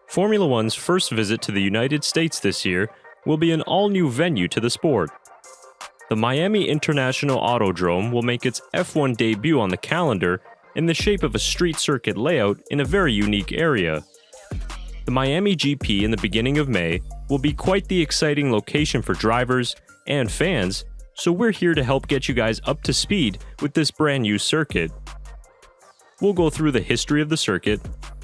Formula One's first visit to the United States this year will be an all-new venue to the sport. The Miami International Autodrome will make its F1 debut on the calendar in the shape of a street circuit layout in a very unique area. The Miami GP in the beginning of May will be quite the exciting location for drivers and fans, so we're here to help get you guys up to speed with this brand new circuit. We'll go through the history of the circuit,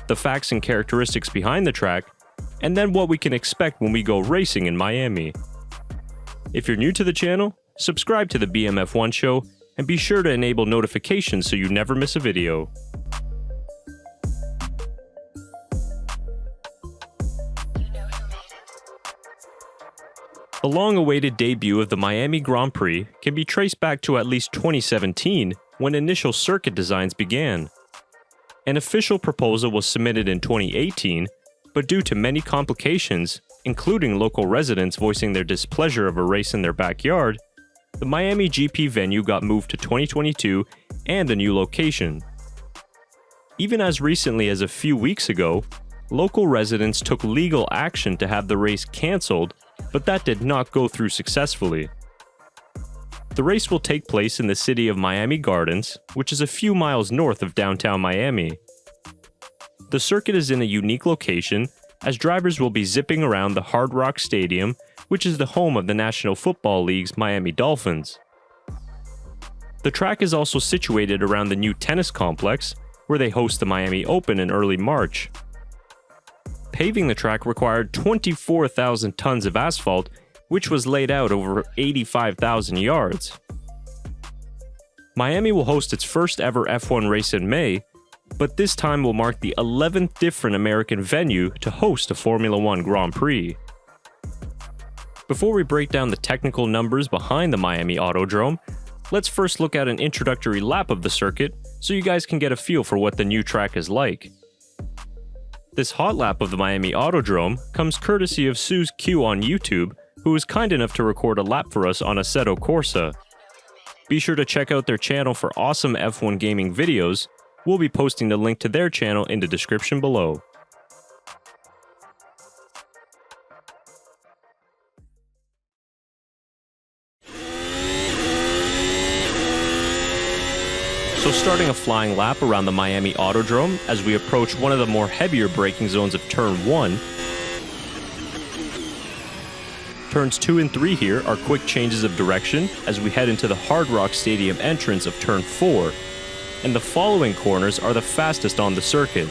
the facts and characteristics behind the track, and then what we can expect when we go racing in Miami. If you're new to the channel, subscribe to the BMF1 show and be sure to enable notifications so you never miss a video. The long-awaited debut of the Miami Grand Prix can be traced back to at least 2017 when initial circuit designs began. An official proposal was submitted in 2018, but due to many complications, including local residents voicing their displeasure of a race in their backyard, the Miami GP venue got moved to 2022 and a new location. Even as recently as a few weeks ago, local residents took legal action to have the race cancelled, but that did not go through successfully. The race will take place in the city of Miami Gardens, which is a few miles north of downtown Miami. The circuit is in a unique location, as drivers will be zipping around the Hard Rock Stadium, which is the home of the National Football League's Miami Dolphins. The track is also situated around the new tennis complex, where they host the Miami Open in early March. Paving the track required 24,000 tons of asphalt, which was laid out over 85,000 yards. Miami will host its first ever F1 race in May, but this time will mark the 11th different American venue to host a Formula One Grand Prix. Before we break down the technical numbers behind the Miami Autodrome, let's first look at an introductory lap of the circuit so you guys can get a feel for what the new track is like. This hot lap of the Miami Autodrome comes courtesy of Suze Q on YouTube, who was kind enough to record a lap for us on Assetto Corsa. Be sure to check out their channel for awesome F1 gaming videos. We'll be posting the link to their channel in the description below. So starting a flying lap around the Miami Autodrome as we approach one of the more heavier braking zones of Turn 1. Turns 2 and 3 here are quick changes of direction as we head into the Hard Rock Stadium entrance of Turn 4, and the following corners are the fastest on the circuit.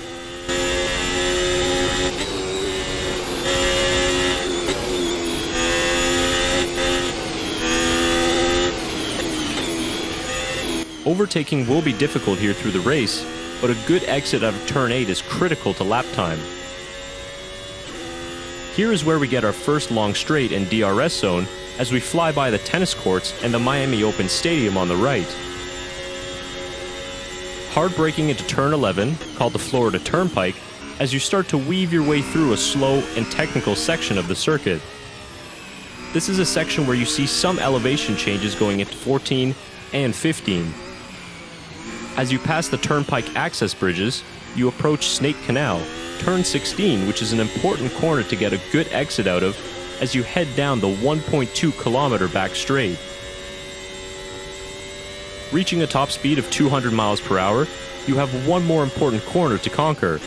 Overtaking will be difficult here through the race, but a good exit out of Turn 8 is critical to lap time. Here is where we get our first long straight and DRS zone as we fly by the tennis courts and the Miami Open Stadium on the right. Hard braking into Turn 11, called the Florida Turnpike, as you start to weave your way through a slow and technical section of the circuit. This is a section where you see some elevation changes going into 14 and 15. As you pass the Turnpike access bridges, you approach Snake Canal, Turn 16, which is an important corner to get a good exit out of as you head down the 1.2-kilometer back straight. Reaching a top speed of 200 miles per hour, you have one more important corner to conquer,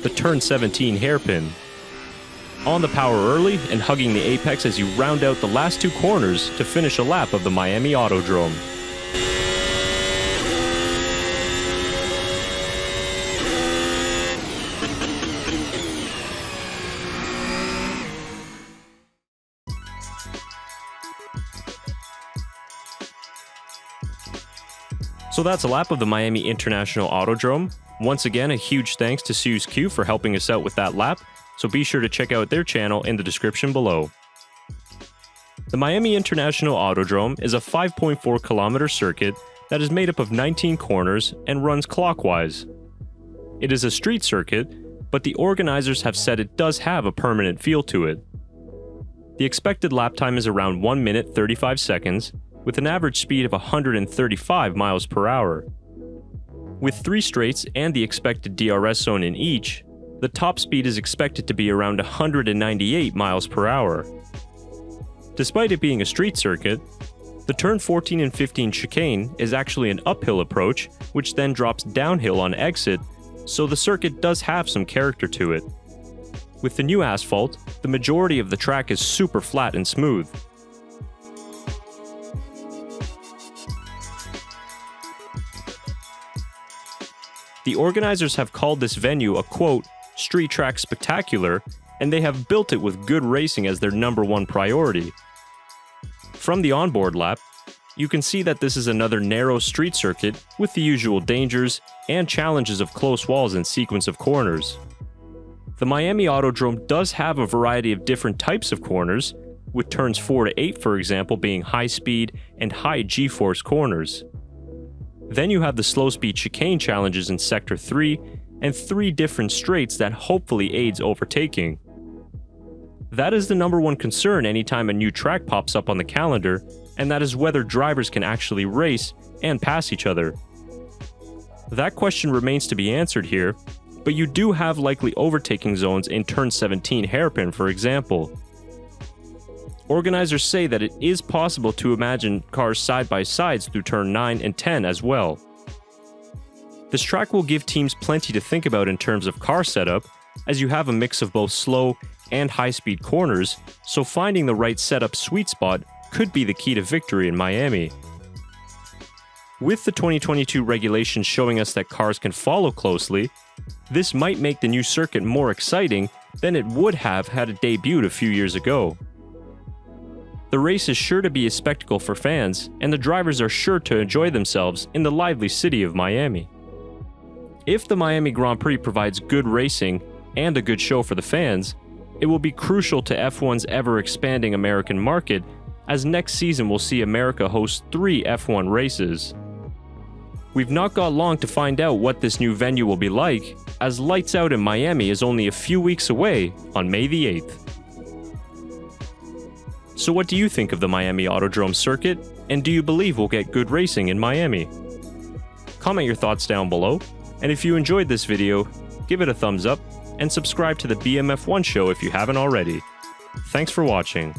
the Turn 17 hairpin. On the power early and hugging the apex as you round out the last two corners to finish a lap of the Miami Autodrome. So that's a lap of the Miami International Autodrome. Once again, a huge thanks to Suze Q for helping us out with that lap, so be sure to check out their channel in the description below. The Miami International Autodrome is a 5.4-kilometer circuit that is made up of 19 corners and runs clockwise. It is a street circuit, but the organizers have said it does have a permanent feel to it. The expected lap time is around 1 minute 35 seconds, with an average speed of 135 miles per hour. With 3 straights and the expected DRS zone in each, the top speed is expected to be around 198 miles per hour. Despite it being a street circuit, the turn 14 and 15 chicane is actually an uphill approach, which then drops downhill on exit, so the circuit does have some character to it. With the new asphalt, the majority of the track is super flat and smooth. The organizers have called this venue a quote, street track spectacular, and they have built it with good racing as their #1 priority. From the onboard lap, you can see that this is another narrow street circuit with the usual dangers and challenges of close walls and sequence of corners. The Miami Autodrome does have a variety of different types of corners, with turns 4 to 8 for example being high speed and high G-force corners. Then you have the slow speed chicane challenges in Sector 3 and 3 different straights that hopefully aids overtaking. That is the #1 concern anytime a new track pops up on the calendar, and that is whether drivers can actually race and pass each other. That question remains to be answered here, but you do have likely overtaking zones in turn 17 hairpin for example. Organizers say that it is possible to imagine cars side by sides through turn 9 and 10 as well. This track will give teams plenty to think about in terms of car setup, as you have a mix of both slow and high-speed corners, so finding the right setup sweet spot could be the key to victory in Miami. With the 2022 regulations showing us that cars can follow closely, this might make the new circuit more exciting than it would have had it debuted a few years ago. The race is sure to be a spectacle for fans, and the drivers are sure to enjoy themselves in the lively city of Miami. If the Miami Grand Prix provides good racing and a good show for the fans, it will be crucial to F1's ever-expanding American market, as next season will see America host 3 F1 races. We've not got long to find out what this new venue will be like, as Lights Out in Miami is only a few weeks away on May the 8th. So what do you think of the Miami Autodrome circuit, and do you believe we'll get good racing in Miami? Comment your thoughts down below, and if you enjoyed this video, give it a thumbs up, and subscribe to the BMF1 show if you haven't already. Thanks for watching.